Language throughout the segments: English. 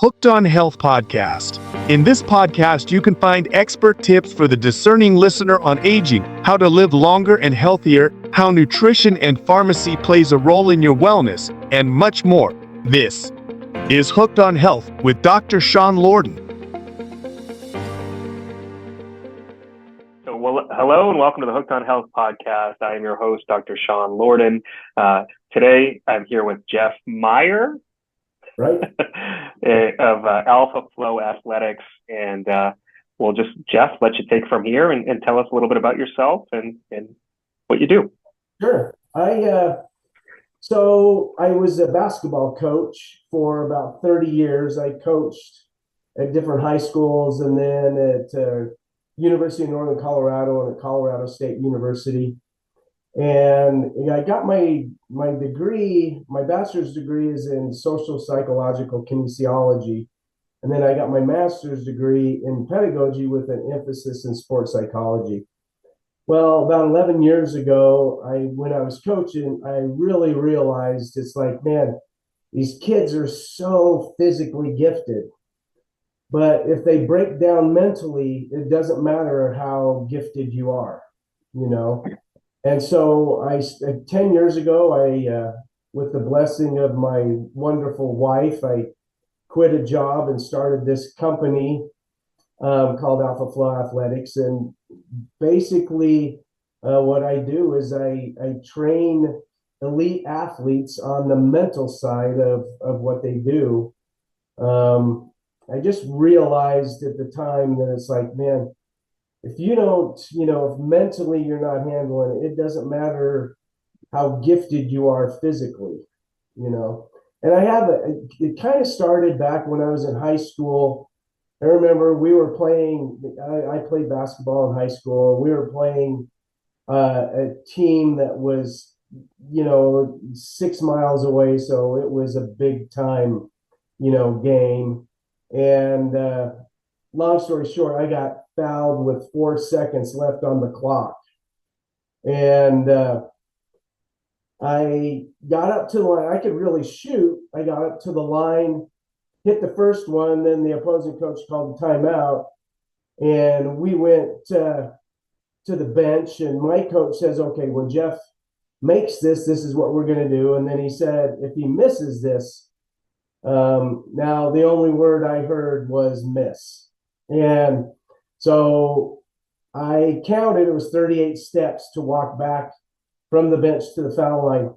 Hooked on Health podcast. In this podcast, you can find expert tips for the discerning listener on aging, how to live longer and healthier, how nutrition and pharmacy plays a role in your wellness, and much more. This is Hooked on Health with Dr. Sean Lordan. Well, hello and welcome to the Hooked on Health podcast. I am your host, Dr. Sean Lordan. Today, I'm here with Jeff Meyer, right, of Alpha Flow Athletics, and we'll just, Jeff, let you take from here and tell us a little bit about yourself and what you do. Sure. So I was a basketball coach for about 30 years. I coached at different high schools and then at University of Northern Colorado and at Colorado State University. And I got my degree, my bachelor's degree is in social psychological kinesiology. And then I got my master's degree in pedagogy with an emphasis in sports psychology. Well, about 11 years ago, when I was coaching, I really realized it's like, man, these kids are so physically gifted. But if they break down mentally, it doesn't matter how gifted you are, you know. And so 10 years ago, with the blessing of my wonderful wife, I quit a job and started this company called Alpha Flow Athletics. And basically what I do is I train elite athletes on the mental side of what they do. I just realized at the time that it's like, man, if you don't, if mentally you're not handling it, it doesn't matter how gifted you are physically, And it kind of started back when I was in high school. I remember we were playing, I played basketball in high school. We were playing a team that was, 6 miles away. So it was a big time, game. And long story short, I got fouled with 4 seconds left on the clock. And I got up to the line. I could really shoot. I got up to the line, hit the first one. Then the opposing coach called the timeout. And we went to the bench. And my coach says, okay, when Jeff makes this is what we're going to do. And then he said, if he misses this, now the only word I heard was miss. And so I counted, it was 38 steps to walk back from the bench to the foul line.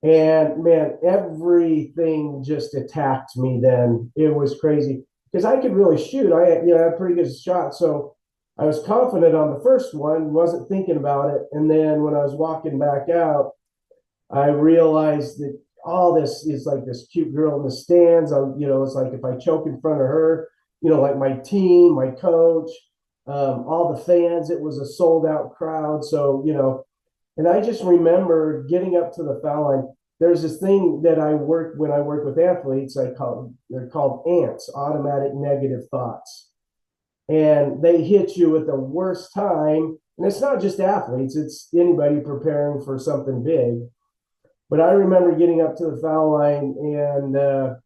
And man, everything just attacked me then. It was crazy because I could really shoot. I had a pretty good shot. So I was confident on the first one, wasn't thinking about it. And then when I was walking back out, I realized that all this is like this cute girl in the stands. It's like if I choke in front of her, like my team, my coach, all the fans, it was a sold out crowd. So, and I just remember getting up to the foul line. There's this thing that when I work with athletes, they're called ANTs, automatic negative thoughts. And they hit you at the worst time. And it's not just athletes, it's anybody preparing for something big. But I remember getting up to the foul line and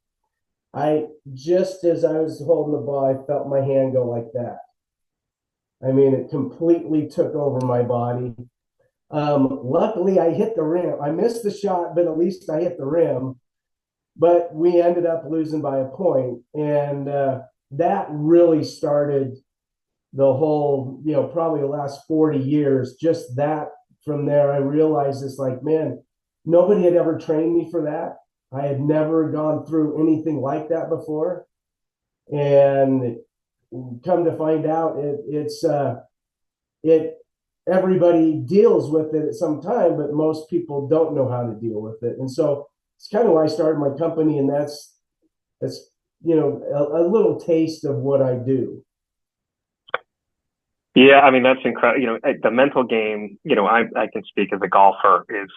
just as I was holding the ball, I felt my hand go like that. I mean, it completely took over my body. Luckily, I hit the rim. I missed the shot, but at least I hit the rim. But we ended up losing by a point. And that really started the whole, probably the last 40 years. Just that from there, I realized it's like, man, nobody had ever trained me for that. I had never gone through anything like that before. And come to find out, everybody deals with it at some time, but most people don't know how to deal with it. And so it's kind of why I started my company. And that's a little taste of what I do. Yeah, I mean, that's incredible. The mental game, I can speak as a golfer is,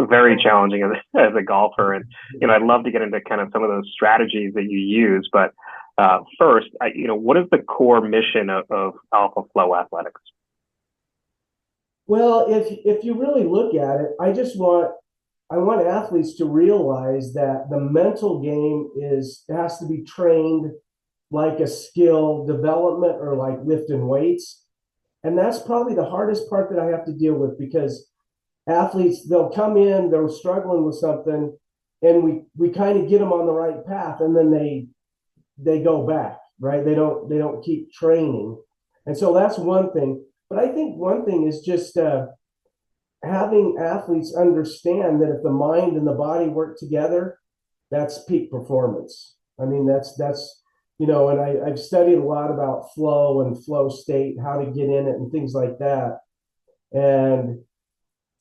very challenging as a golfer. And, I'd love to get into kind of some of those strategies that you use. But first, what is the core mission of Alpha Flow Athletics? Well, if you really look at it, I just want I want athletes to realize that the mental game has to be trained like a skill development or like lifting weights. And that's probably the hardest part that I have to deal with, because athletes, they'll come in, they're struggling with something, and we kind of get them on the right path, and then they go back, right? They don't keep training. And so that's one thing. But I think one thing is just having athletes understand that if the mind and the body work together, that's peak performance. I mean, that's and I've studied a lot about flow and flow state, how to get in it and things like that. And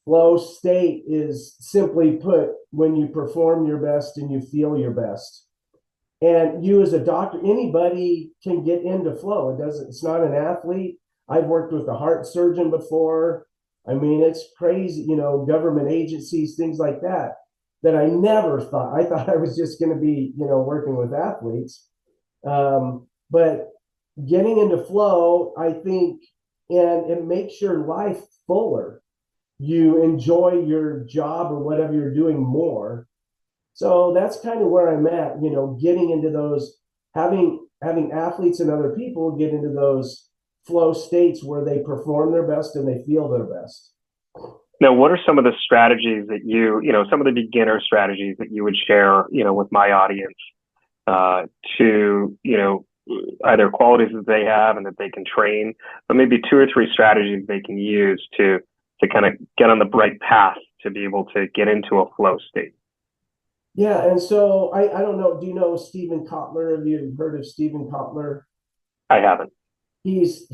flow state is, simply put, when you perform your best and you feel your best. And you as a doctor, anybody can get into flow. It's not an athlete. I've worked with a heart surgeon before. I mean, it's crazy, government agencies, things like that, that I never thought. I thought I was just going to be, working with athletes. But getting into flow, I think, and it makes your life fuller. You enjoy your job or whatever you're doing more. So that's kind of where I'm at, getting into those, having athletes and other people get into those flow states where they perform their best and they feel their best. Now, what are some of the strategies that some of the beginner strategies that you would share, with my audience, to, either qualities that they have and that they can train, but maybe 2 or 3 strategies they can use to kind of get on the right path to be able to get into a flow state? Yeah, and so I don't know. Do you know Stephen Kotler? Have you heard of Stephen Kotler? I haven't. He's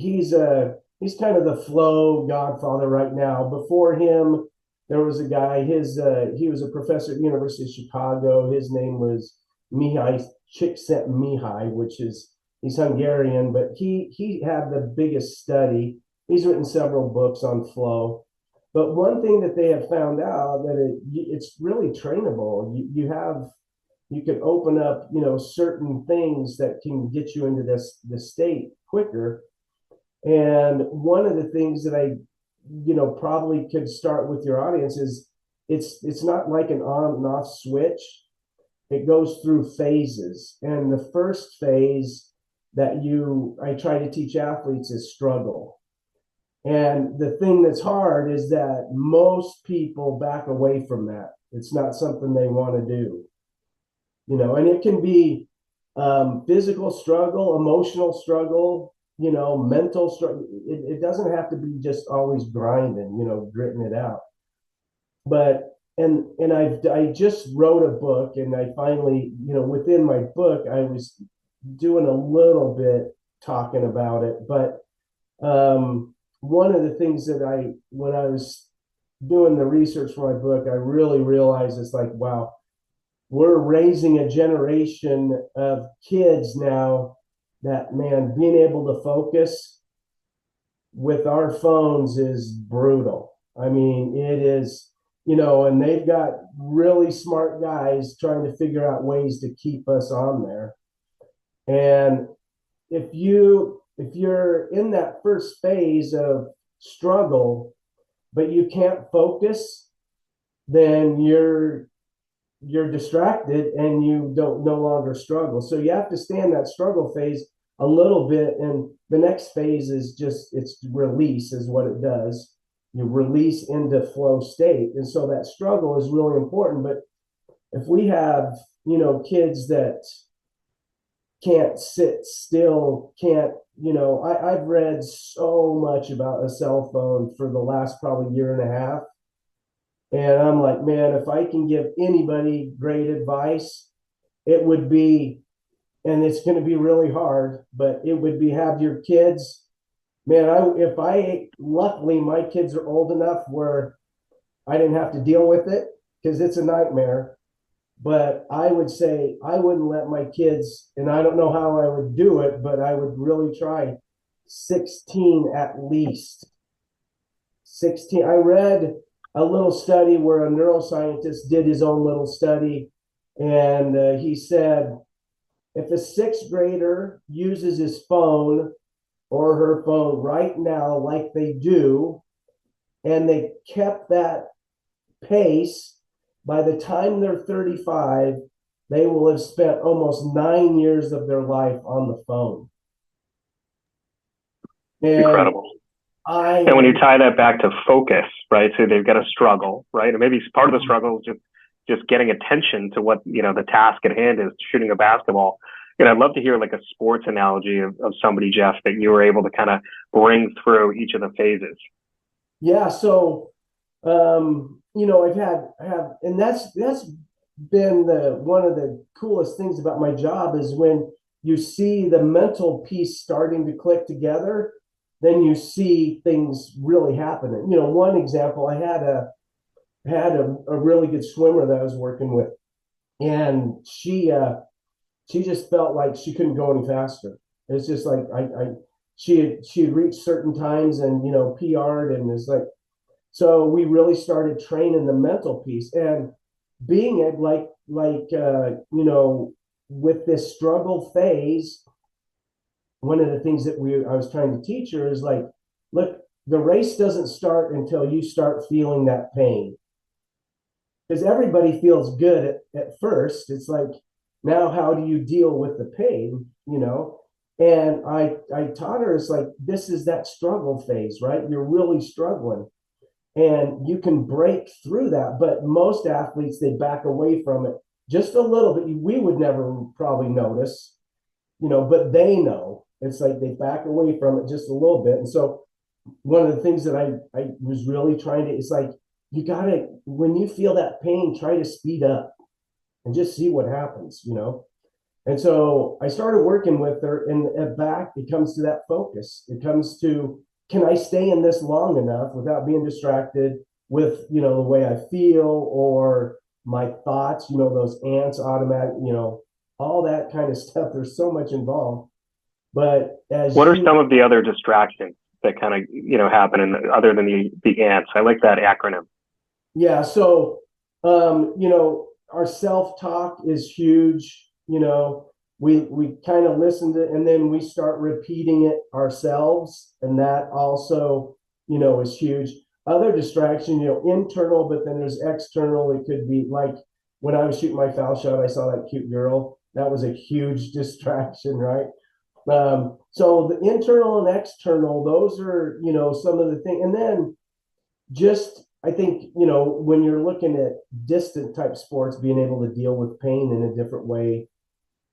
kind of the flow godfather right now. Before him, there was a guy. He was a professor at the University of Chicago. His name was Mihai Csikszentmihalyi, he's Hungarian, but he had the biggest study. He's written several books on flow. But one thing that they have found out, that it's really trainable. You can open up, certain things that can get you into this state quicker. And one of the things that I, probably could start with your audience is, it's not like an on and off switch. It goes through phases. And the first phase that I try to teach athletes is struggle. And the thing that's hard is that most people back away from that. It's not something they want to do, and it can be physical struggle, emotional struggle, mental struggle. It doesn't have to be just always grinding, gritting it out. But I just wrote a book, and I finally, within my book, I was doing a little bit talking about it. But one of the things that when I was doing the research for my book, I really realized, it's like, wow, we're raising a generation of kids now that, man, being able to focus with our phones is brutal. I mean, it is, and they've got really smart guys trying to figure out ways to keep us on there. And if you're in that first phase of struggle, but you can't focus, then you're distracted and you don't no longer struggle. So you have to stay in that struggle phase a little bit, and the next phase is just, it's release is what it does. You release into flow state. And so that struggle is really important. But if we have, kids that can't sit still, I've read so much about a cell phone for the last probably year and a half. And I'm like, man, if I can give anybody great advice, it would be, and it's going to be really hard, but it would be, have your kids, man, luckily my kids are old enough where I didn't have to deal with it, because it's a nightmare. But I would say I wouldn't let my kids, and I don't know how I would do it, but I would really try 16 at least. 16. I read a little study where a neuroscientist did his own little study, and he said, if a sixth grader uses his phone or her phone right now like they do, and they kept that pace, by the time they're 35, they will have spent almost 9 years of their life on the phone. And Incredible. And when you tie that back to focus, right? So they've got a struggle, right? And maybe part of the struggle is just getting attention to what, the task at hand is, shooting a basketball. I'd love to hear like a sports analogy of somebody, Jeff, that you were able to kind of bring through each of the phases. Yeah. So, I have, and that's been one of the coolest things about my job is when you see the mental piece starting to click together, then you see things really happening. One example, I had a really good swimmer that I was working with, and she just felt like she couldn't go any faster. It's just like she had reached certain times and PR'd, and it's like, so we really started training the mental piece and being it with this struggle phase. One of the things that I was trying to teach her is like, look, the race doesn't start until you start feeling that pain, because everybody feels good at first. It's like, now how do you deal with the pain? And I taught her, it's like, this is that struggle phase, right? You're really struggling and you can break through that. But most athletes, they back away from it just a little bit. We would never probably notice, but they know. It's like they back away from it just a little bit. And so one of the things that I was really trying to, it's like, you gotta, when you feel that pain, try to speed up and just see what happens, And so I started working with her, and at back, it comes to that focus. It comes to, can I stay in this long enough without being distracted with, the way I feel or my thoughts, those ants automatic, all that kind of stuff. There's so much involved. But what are some of the other distractions that kind of happen other than the ants? I like that acronym. Yeah. So, our self-talk is huge. We kind of listen to it and then we start repeating it ourselves. And that also, is huge. Other distraction, internal, but then there's external. It could be like when I was shooting my foul shot, I saw that cute girl. That was a huge distraction, right? So the internal and external, those are, some of the things. And then just, I think, when you're looking at distant type sports, being able to deal with pain in a different way,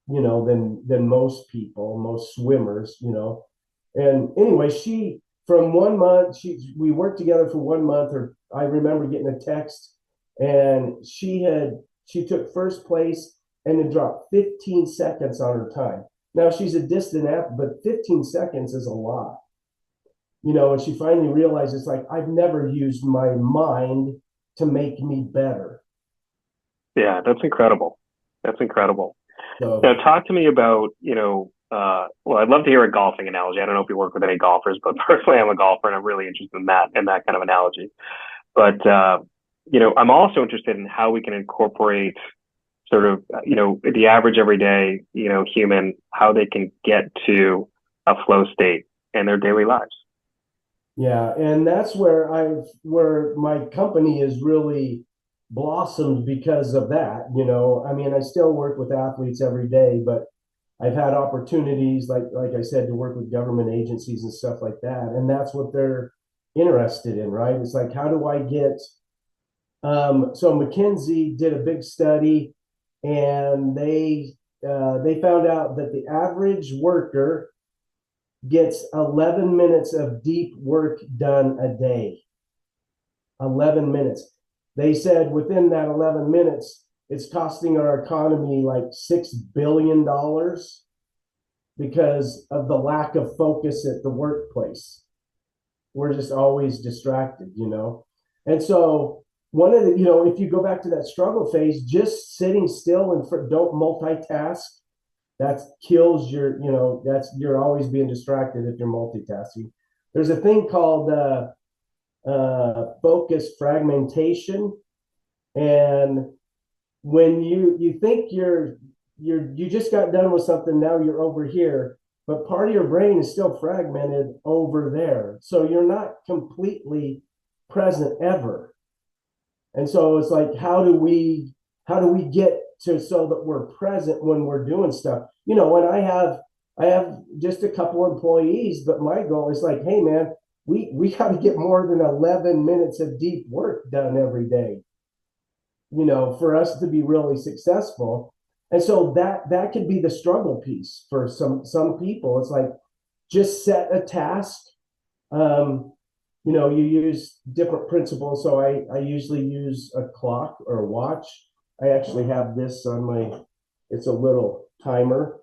than most people, most swimmers, And anyway, from 1 month, we worked together for 1 month, or I remember getting a text, and she took first place and it dropped 15 seconds on her time. Now she's a distant athlete, but 15 seconds is a lot. And she finally realized, it's like, I've never used my mind to make me better. Yeah, that's incredible. That's incredible. So, now, talk to me about, well, I'd love to hear a golfing analogy. I don't know if you work with any golfers, but personally, I'm a golfer and I'm really interested in that kind of analogy. But, I'm also interested in how we can incorporate sort of, the average everyday, human, how they can get to a flow state in their daily lives. Yeah, and that's where my company is really blossomed because of that. I mean, I still work with athletes every day, but I've had opportunities, like I said, to work with government agencies and stuff like that, and that's what they're interested in, right? It's like, how do I get? So McKinsey did a big study, and they found out that the average worker gets 11 minutes of deep work done a day. 11 minutes. They said within that 11 minutes, it's costing our economy like $6 billion because of the lack of focus at the workplace. We're just always distracted, And so one of the, if you go back to that struggle phase, just sitting still and don't multitask, that kills you're always being distracted if you're multitasking. There's a thing called focus fragmentation, and when you think you just got done with something, now you're over here, but part of your brain is still fragmented over there, so you're not completely present ever. And so it's like, how do we get to so that we're present when we're doing stuff? You know, when I have just a couple employees, but my goal is like, hey man, we got to get more than 11 minutes of deep work done every day, you know, for us to be really successful. And so that could be the struggle piece for some people. It's like, just set a task. um, you know, you use different principles. So I usually use a clock or a watch. I actually have this on my, it's a little timer.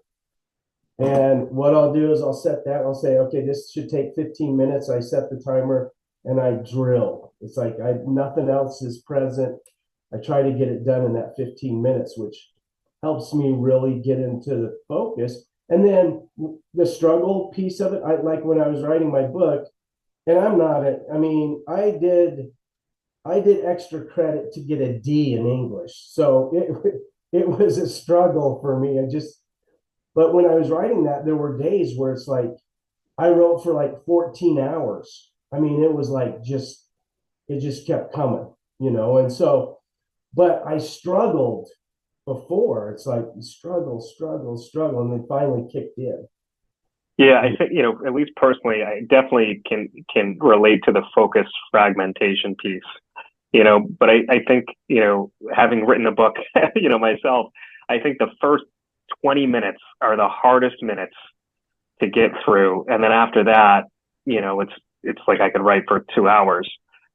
And what I'll do is I'll set that, I'll say, okay, this should take 15 minutes. I set the timer and I drill. It's like nothing else is present. I try to get it done in that 15 minutes, which helps me really get into the focus. And then the struggle piece of it, I like when I was writing my book, and I'm not a, I mean, I did extra credit to get a D in English. So it was a struggle for me. But when I was writing that, there were days where it's like I wrote for like 14 hours. I mean, it was like it just kept coming, you know. And so, but I struggled before. It's like struggle, and then finally kicked in. Yeah, I think, at least personally, I definitely can relate to the focus fragmentation piece. But I think, having written a book, myself, I think the first 20 minutes are the hardest minutes to get through. And then after that, it's like I could write for 2 hours.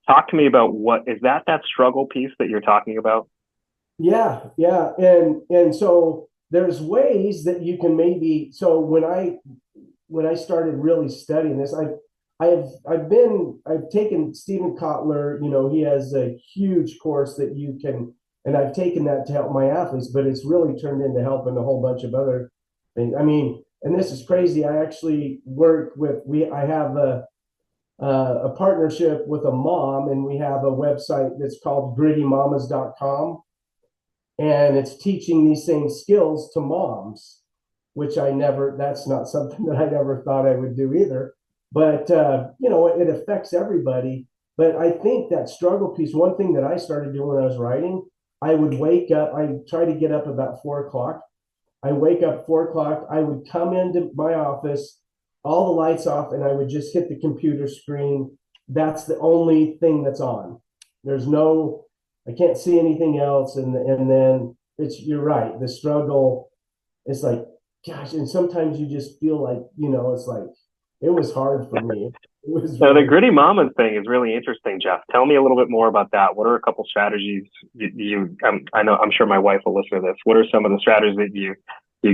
Talk to me about what is that struggle piece that you're talking about? Yeah, yeah. And so there's ways that you can maybe, so when I started really studying this, I've taken Stephen Kotler, you know, he has a huge course that you can, and I've taken that to help my athletes, but it's really turned into helping a whole bunch of other things. I mean, and this is crazy. I actually work with, I have a partnership with a mom, and we have a website that's called grittymamas.com, and it's teaching these same skills to moms, which that's not something that I never thought I would do either. But, it affects everybody. But I think that struggle piece, one thing that I started doing when I was writing, I would wake up, I try to get up about 4 o'clock. I wake up 4 o'clock. I would come into my office, all the lights off, and I would just hit the computer screen. That's the only thing that's on. I can't see anything else. And then you're right. The struggle is like, gosh, and sometimes you just feel like, it's like, it was hard for me. It was So the gritty mamas thing is really interesting, Jeff. Tell me a little bit more about that. What are a couple strategies I'm sure my wife will listen to this. What are some of the strategies that you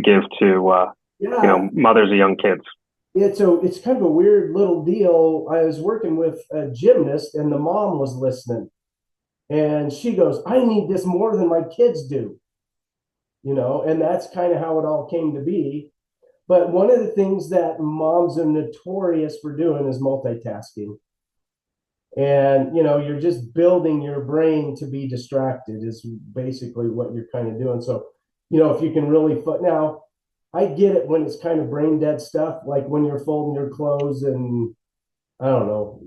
give to, mothers of young kids? It's kind of a weird little deal. I was working with a gymnast, and the mom was listening, and she goes, I need this more than my kids do, and that's kind of how it all came to be. But one of the things that moms are notorious for doing is multitasking. And, you're just building your brain to be distracted is basically what you're kind of doing. So, if you can really now, I get it when it's kind of brain dead stuff, like when you're folding your clothes and I don't know,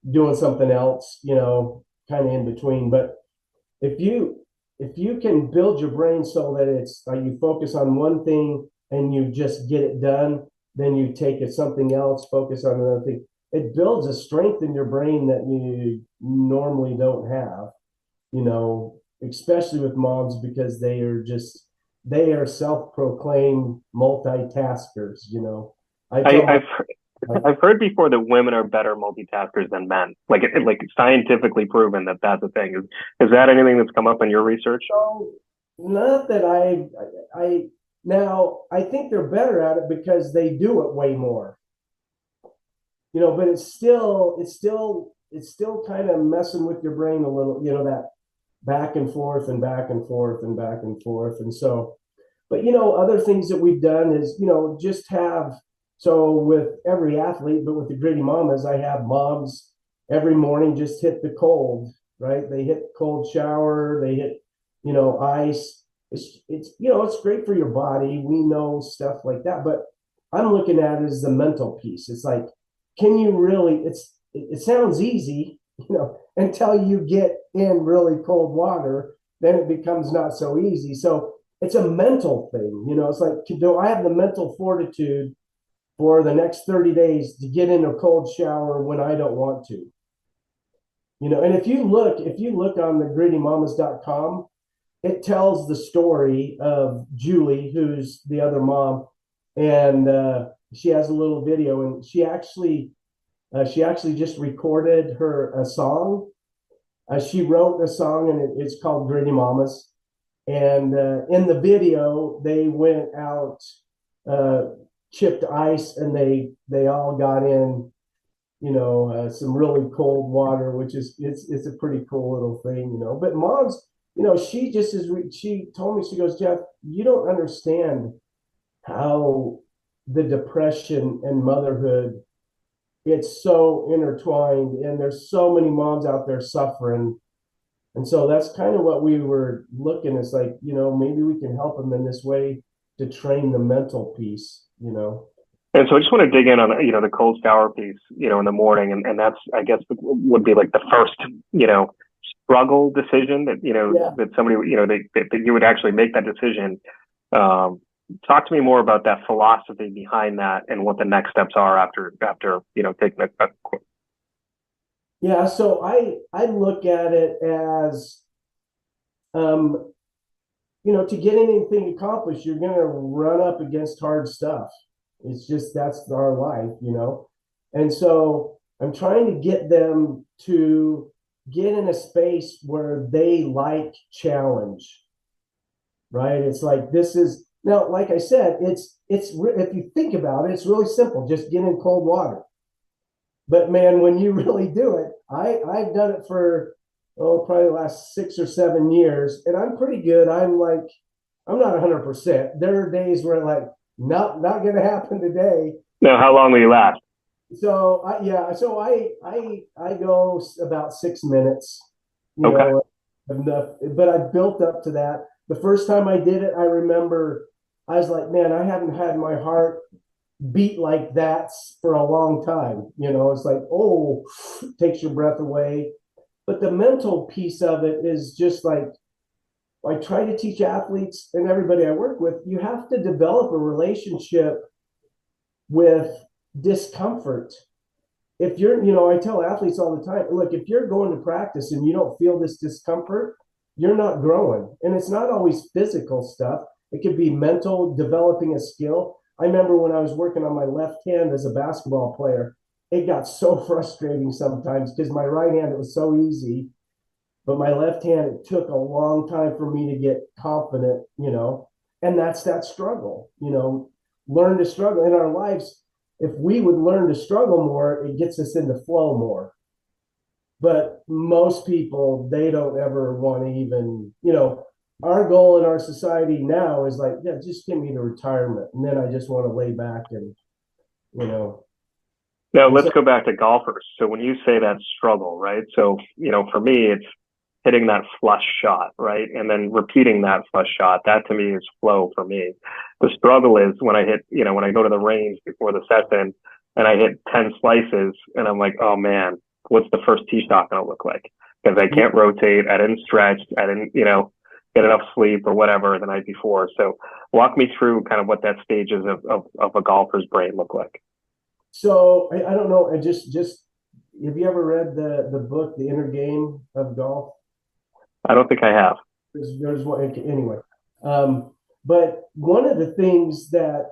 doing something else, kind of in between. But if you can build your brain so that it's like you focus on one thing and you just get it done, then you take it something else, focus on another thing. It builds a strength in your brain that you normally don't have, especially with moms, because they are self-proclaimed multitaskers. I've heard before that women are better multitaskers than men. Like scientifically proven that that's a thing. Is that anything that's come up in your research? So, not that now I think they're better at it because they do it way more. But it's still kind of messing with your brain a little, that back and forth and back and forth and back and forth. And so, but other things that we've done is, just so with every athlete, but with the Gritty Mamas, I have moms every morning just hit the cold, right? They hit cold shower, they hit, ice. It's great for your body. We know stuff like that, but I'm looking at it as the mental piece. It's like, can you really, it sounds easy, until you get in really cold water, then it becomes not so easy. So it's a mental thing. It's like, do I have the mental fortitude for the next 30 days to get in a cold shower when I don't want to? And if you look on the grittymamas.com, it tells the story of Julie, who's the other mom, and she has a little video, and she actually just recorded a song. She wrote a song, and it's called Gritty Mamas. And in the video, they went out, uh, chipped ice, and they all got in, some really cold water, which is it's a pretty cool little thing. But mom's, she told me, she goes, Jeff, you don't understand how the depression and motherhood, it's so intertwined, and there's so many moms out there suffering. And so that's kind of what we were looking. It's like, maybe we can help them in this way to train the mental piece. And so I just want to dig in on, the cold shower piece, in the morning. And that's, I guess, would be like the first, struggle decision that, Yeah. that somebody, that you would actually make that decision. Talk to me more about that philosophy behind that and what the next steps are after, taking a Yeah, so I look at it as, to get anything accomplished, you're going to run up against hard stuff. It's just, that's our life. And so I'm trying to get them to get in a space where they like challenge, right? It's like, this is now, like I said, if you think about it, it's really simple. Just get in cold water. But man, when you really do it, I've done it for probably the last 6 or 7 years, and I'm pretty good. I'm not 100%. There are days where like, not going to happen today. Now, how long will you last? So I go about 6 minutes, Okay. enough. But I built up to that. The first time I did it, I remember I was like, man, I haven't had my heart beat like that for a long time. It's like, oh, takes your breath away. But the mental piece of it is just like, I try to teach athletes and everybody I work with, you have to develop a relationship with discomfort. If I tell athletes all the time, look, if you're going to practice and you don't feel this discomfort, you're not growing. And it's not always physical stuff. It could be mental, developing a skill. I remember when I was working on my left hand as a basketball player, it got so frustrating sometimes because my right hand, it was so easy. But my left hand, it took a long time for me to get confident. And that's that struggle. Learn to struggle in our lives. If we would learn to struggle more, it gets us into flow more. But most people, they don't ever want to even. Our goal in our society now is like, yeah, just give me the retirement. And then I just want to lay back and. Now, And let's so, go back to golfers. So when you say that struggle, right? So, for me, it's hitting that flush shot, right? And then repeating that flush shot. That to me is flow for me. The struggle is when I hit, when I go to the range before the session and I hit 10 slices and I'm like, oh man, what's the first tee shot going to look like? Because I can't rotate. I didn't stretch. I didn't, get enough sleep or whatever the night before. So walk me through kind of what that stages of a golfer's brain look like. so I don't know. I just have you ever read the book, The Inner Game of Golf? I don't think I have. There's one anyway. But one of the things that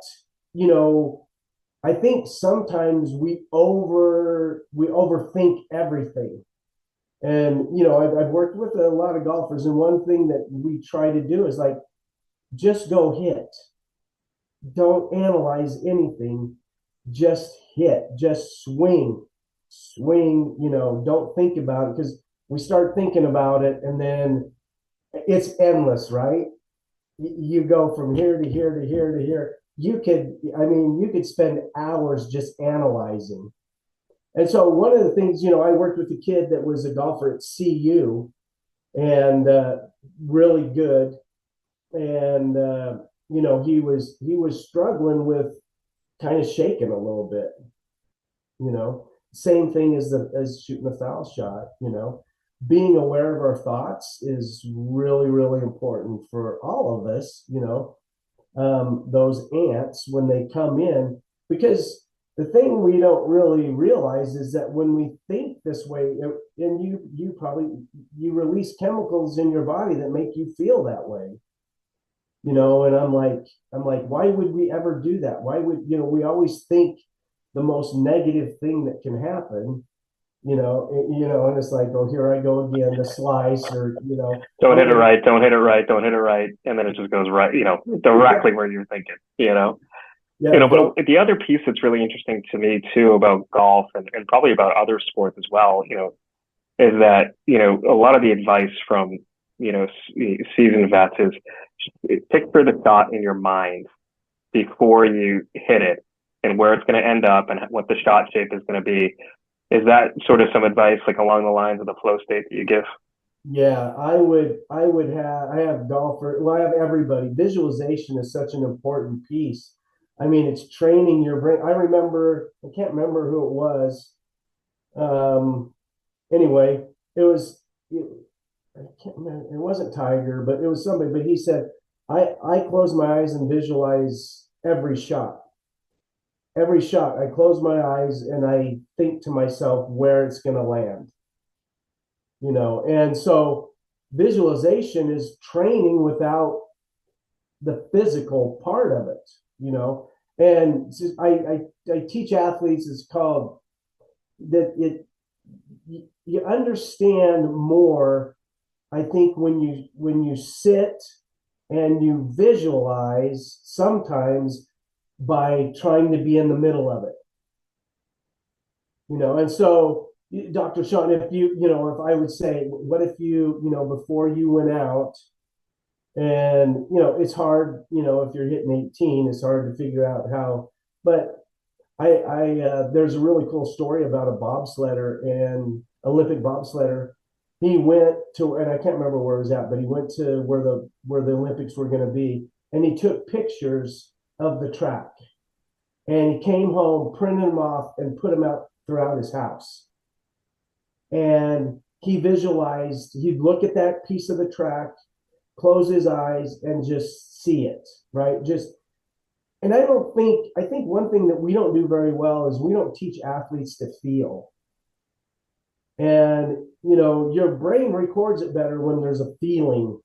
you know, I think sometimes we overthink everything. And I've worked with a lot of golfers, and one thing that we try to do is like, just go hit. Don't analyze anything. Just hit. Just swing. Swing. Don't think about it, because we start thinking about it, and then it's endless, right? You go from here to here to here to here. You could spend hours just analyzing. And so one of the things, I worked with a kid that was a golfer at CU, and really good. And he was struggling with kind of shaking a little bit. same thing as shooting a foul shot, being aware of our thoughts is really, really important for all of us, those ants when they come in, because the thing we don't really realize is that when we think this way, and you release chemicals in your body that make you feel that way, and I'm like, why would we ever do that? Why would, we always think the most negative thing that can happen, and it's like, oh, here I go again, the slice, or, Don't hit it right, don't hit it right, don't hit it right. And then it just goes right, directly where you're thinking, yeah, but the other piece that's really interesting to me too about golf and probably about other sports as well, is that, a lot of the advice from, seasoned vets is picture the shot in your mind before you hit it and where it's going to end up and what the shot shape is going to be. Is that sort of some advice like along the lines of the flow state that you give? yeah, I have golfer, well, I have everybody. Visualization is such an important piece. I mean, it's training your brain. I can't remember who it was. Anyway, I can't remember, it wasn't Tiger, but it was somebody, but he said, I close my eyes and visualize every shot. Every shot, I close my eyes and I think to myself where it's going to land. And so visualization is training without the physical part of it. And I teach athletes, it's called that you understand more, I think, when you sit and you visualize, sometimes by trying to be in the middle of it. And so, Dr. Sean, if if I would say, what if you, before you went out, and, it's hard, if you're hitting 18, it's hard to figure out how, but there's a really cool story about a bobsledder, and Olympic bobsledder. He went to, and I can't remember where it was at, but he went to where the Olympics were going to be, and he took pictures of the track, and he came home, printed them off, and put them out throughout his house. And he visualized, he'd look at that piece of the track, close his eyes, and just see it, right? And I think one thing that we don't do very well is we don't teach athletes to feel. And, your brain records it better when there's a feeling,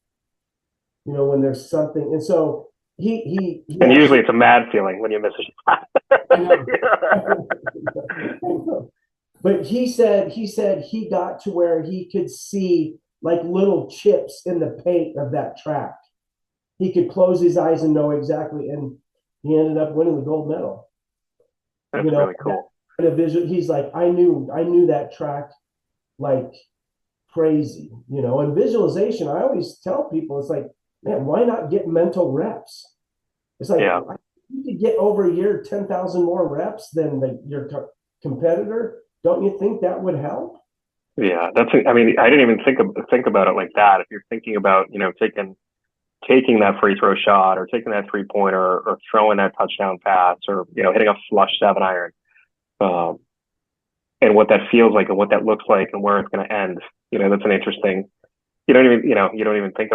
when there's something. And so he and usually it's a mad feeling when you miss a shot. I know. But he said he got to where he could see like little chips in the paint of that track. He could close his eyes and know exactly, and he ended up winning the gold medal. That's really cool. He's like, I knew that track like crazy, and visualization, I always tell people, it's like, man, why not get mental reps? It's like, you could get over a year 10,000 more reps than your competitor. Don't you think that would help? Yeah, I didn't even think about it like that. If you're thinking about, taking that free throw shot, or taking that 3-pointer, or throwing that touchdown pass, or, hitting a flush 7-iron, and what that feels like and what that looks like and where it's going to end, that's an interesting, you don't think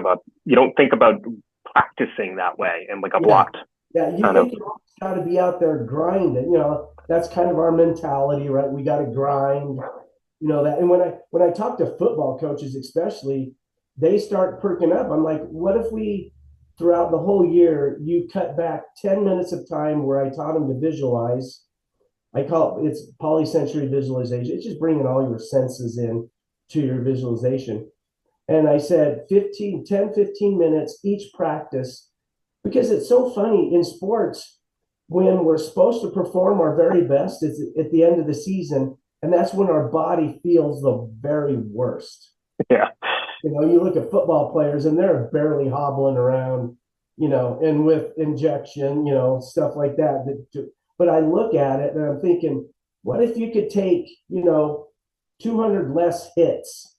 about practicing that way and like a blocked. Yeah, you think you got to be out there grinding. That's kind of our mentality, right? We got to grind, that. And when I talk to football coaches, especially, they start perking up. I'm like, what if we, throughout the whole year, you cut back 10 minutes of time where I taught them to visualize. I call it's polysensory visualization. It's just bringing all your senses in to your visualization. And I said 10, 15 minutes each practice, because it's so funny in sports when we're supposed to perform our very best is at the end of the season. And that's when our body feels the very worst. Yeah. You look at football players and they're barely hobbling around, and with injection, stuff like that. But I look at it and I'm thinking, what if you could take, 200 less hits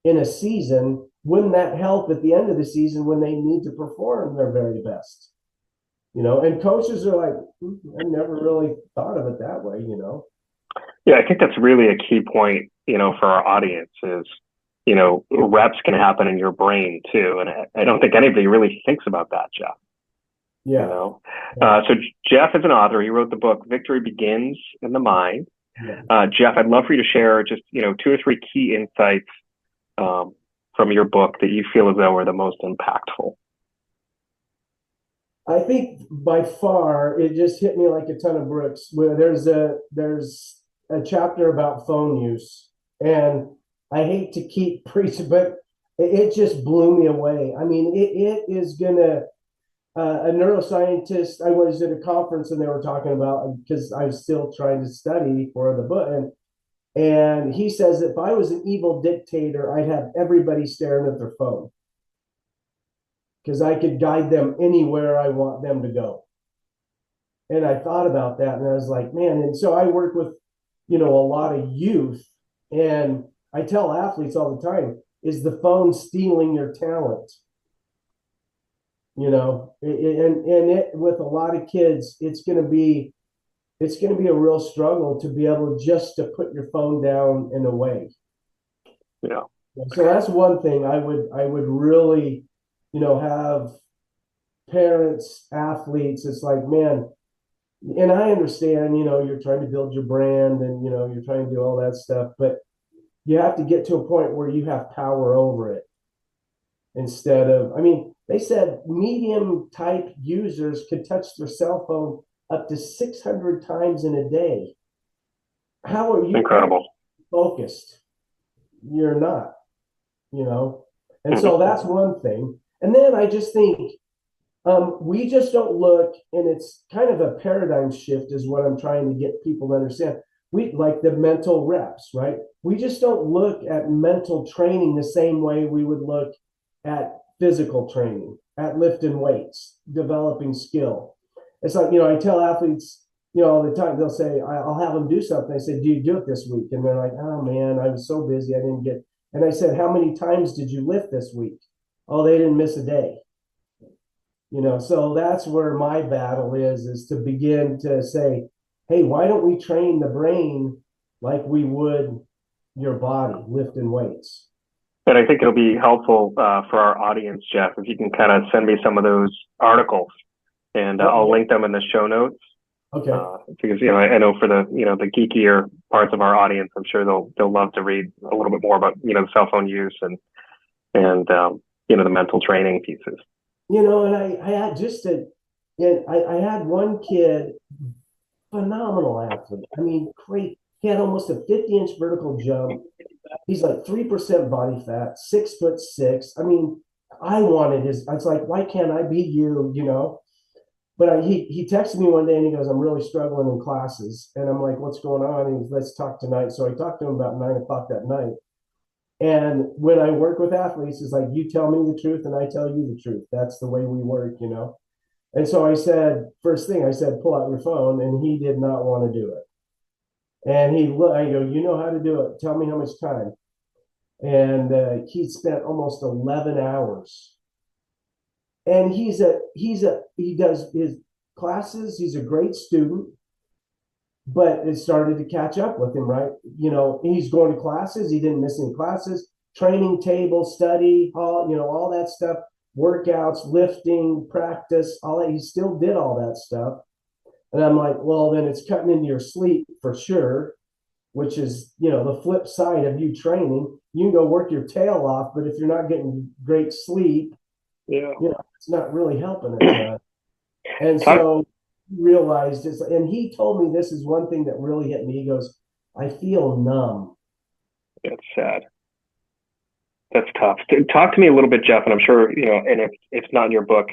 in a season? Wouldn't that help at the end of the season when they need to perform their very best? And coaches are like, I never really thought of it that way, Yeah, I think that's really a key point, for our audience is, reps can happen in your brain too. And I don't think anybody really thinks about that, Jeff. You Yeah. know, so Jeff is an author. He wrote the book Victory Begins in the Mind. Yeah. Jeff, I'd love for you to share just, 2 or 3 key insights from your book that you feel as though are the most impactful. I think by far it just hit me like a ton of bricks. Where there's a chapter about phone use, and I hate to keep preaching, but it just blew me away. I mean, it is gonna. A neuroscientist. I was at a conference and they were talking about, because I was still trying to study for the book, and he says if I was an evil dictator, I'd have everybody staring at their phone because I could guide them anywhere I want them to go. And I thought about that and I was like, man. And so I work with, a lot of youth, and I tell athletes all the time, is the phone stealing your talent? With a lot of kids, it's going to be a real struggle to be able just to put your phone down and away. Yeah. So that's one thing I would really, have parents, athletes. It's like, man, and I understand, you're trying to build your brand and, you're trying to do all that stuff, but you have to get to a point where you have power over it instead of, I mean, they said medium type users could touch their cell phone up to 600 times in a day. How are you incredible focused? You're not, and so that's one thing. And then I just think we just don't look, and it's kind of a paradigm shift is what I'm trying to get people to understand. We like the mental reps, right? We just don't look at mental training the same way we would look at physical training, at lifting weights, developing skill. It's like, I tell athletes, all the time, they'll say, I'll have them do something. I said, do you do it this week? And they're like, oh man, I was so busy. I didn't get, and I said, how many times did you lift this week? Oh, they didn't miss a day. So that's where my battle is to begin to say, hey, why don't we train the brain like we would your body, lifting weights? And I think it'll be helpful for our audience, Jeff, if you can kind of send me some of those articles, and I'll link them in the show notes. Okay. Because I know for the the geekier parts of our audience, I'm sure they'll love to read a little bit more about cell phone use and the mental training pieces. And I had I had one kid, phenomenal athlete. I mean, great. He had almost a 50-inch vertical jump. He's like 3% body fat, 6'6". I mean, I wanted his. I was like, why can't I be you? But he texted me one day and he goes, I'm really struggling in classes. And I'm like, what's going on? And he goes, let's talk tonight. So I talked to him about 9 o'clock that night. And when I work with athletes, it's like, you tell me the truth and I tell you the truth. That's the way we work, And so I said, first thing I said, pull out your phone. And he did not want to do it. And I go, you know how to do it. Tell me how much time. And he spent almost 11 hours. And he does his classes. He's a great student, but it started to catch up with him, right? He's going to classes. He didn't miss any classes, training table, study, all that stuff, workouts, lifting, practice, all that. He still did all that stuff. And I'm like, well, then it's cutting into your sleep for sure, which is, the flip side of you training. You can go work your tail off, but if you're not getting great sleep, it's not really helping it. And so realized this, and he told me this is one thing that really hit me. He goes, I feel numb. That's sad. That's tough. Talk to me a little bit, Jeff, and I'm sure, and if it's not in your book,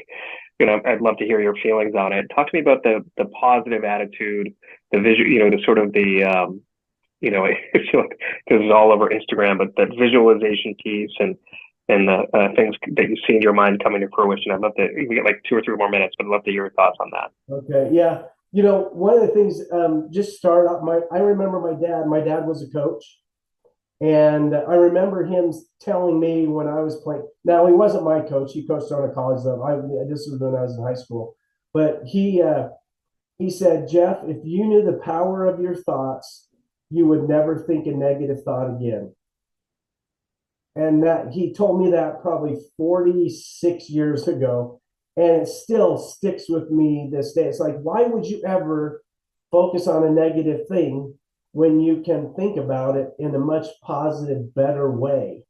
I'd love to hear your feelings on it. Talk to me about the positive attitude, the visual, the sort of the, I feel like this is all over Instagram, but that visualization piece and the things that you see in your mind coming to fruition. I'd love to, we get like 2 or 3 more minutes, but I'd love to hear your thoughts on that. Okay. Yeah. One of the things, just start off I remember my dad was a coach, and I remember him telling me when I was playing, now he wasn't my coach. He coached on a college level. This was when I was in high school, but he said, Jeff, if you knew the power of your thoughts, you would never think a negative thought again. And that he told me that probably 46 years ago, and it still sticks with me this day. It's like, why would you ever focus on a negative thing when you can think about it in a much positive, better way?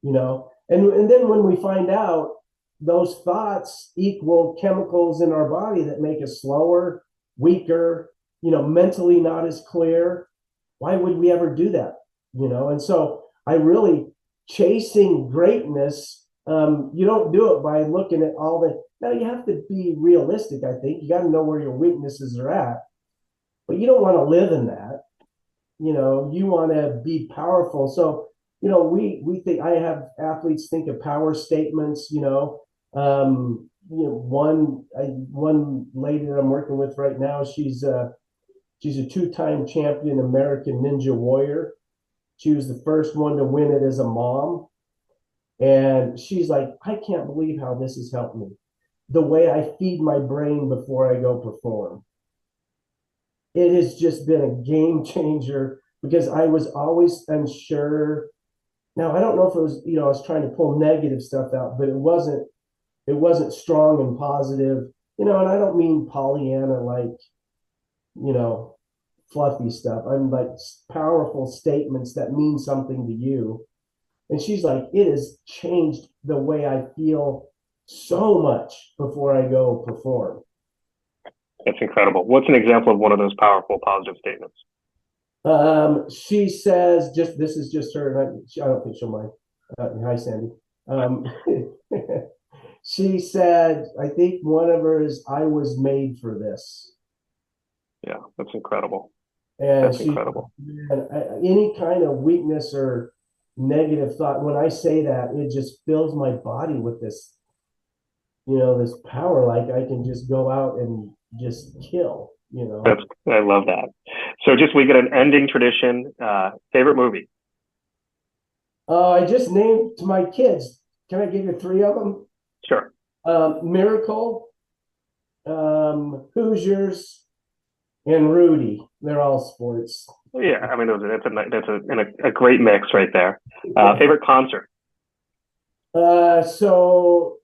And then when we find out those thoughts equal chemicals in our body that make us slower, weaker, mentally not as clear, why would we ever do that? And so I really chasing greatness. You don't do it by looking at all the. Now you have to be realistic. I think you got to know where your weaknesses are at, but you don't want to live in that. You want to be powerful. So we think, I have athletes think of power statements. One lady that I'm working with right now, she's a two-time champion American Ninja Warrior. She was the first one to win it as a mom. And she's like, I can't believe how this has helped me. The way I feed my brain before I go perform. It has just been a game changer because I was always unsure. Now, I don't know if it was, I was trying to pull negative stuff out, but it wasn't strong and positive, and I don't mean Pollyanna like, fluffy stuff. I'm like powerful statements that mean something to you. And she's like, it has changed the way I feel so much before I go perform. That's incredible. What's an example of one of those powerful, positive statements? She says, this is just her, and I don't think she'll mind. Hi, Sandy. She said, I think one of her is, I was made for this. Yeah, that's incredible. And that's incredible. Any kind of weakness or negative thought, when I say that, it just fills my body with this, this power. Like I can just go out and just kill, I love that. So we get an ending tradition. Favorite movie? I just named to my kids. Can I give you 3 of them? Sure. Miracle, Hoosiers, and Rudy. They're all sports. Yeah, I mean, that's a great mix right there. Favorite concert? So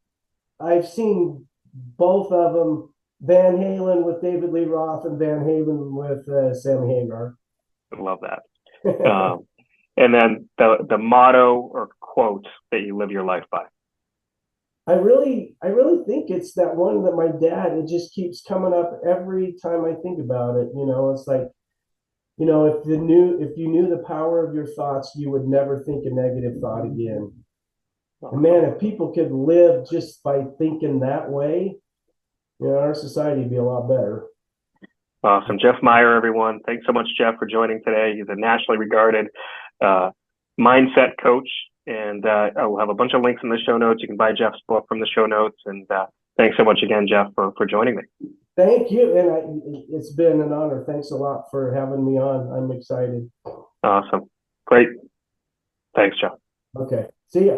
I've seen both of them. Van Halen with David Lee Roth and Van Halen with Sammy Hagar. I love that. And then the motto or quote that you live your life by. I really think it's that one that my dad, it just keeps coming up every time I think about it. It's like, if you knew the power of your thoughts, you would never think a negative thought again. And man, if people could live just by thinking that way, our society would be a lot better. Awesome. Jeff Meyer, everyone. Thanks so much, Jeff, for joining today. He's a nationally regarded mindset coach. And I will have a bunch of links in the show notes. You can buy Jeff's book from the show notes. And thanks so much again, Jeff, for joining me. Thank you. And it's been an honor. Thanks a lot for having me on. I'm excited. Awesome. Great. Thanks, Jeff. Okay. See ya.